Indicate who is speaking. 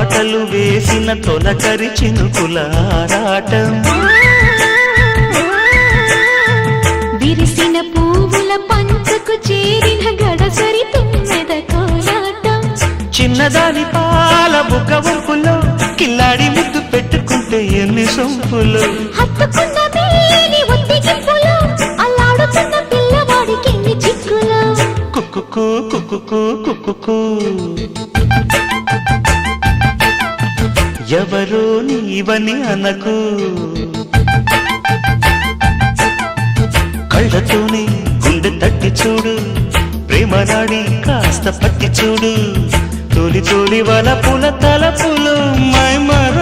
Speaker 1: బాటలు వేసిన తొలకరి చినుకుల ఆరాటం
Speaker 2: విరిసిన పువ్వుల పంచకు చేరిన గడసరి తుమ్మెద కోలాటం
Speaker 1: చిన్నదాని పాల బుక్క వంపులో కిల్లాడి ముద్దు పెట్టుకుంటే ఎన్ని సొంపులు
Speaker 2: హత్తుకున్న మేని ఒత్తిగింపులో అల్లాడుతున్న పిల్లవాడికి ఎన్ని చిక్కులు
Speaker 1: కుక్కుకు కుక్కుకు కుక్కుకు ఎవరో నీవని అనకు కళ్ళతోనే గుండె తట్టి చూడు ప్రేమ నాడి కాస్త పట్టి చూడు తొలి తొలి వలపుల తలపులు మై మర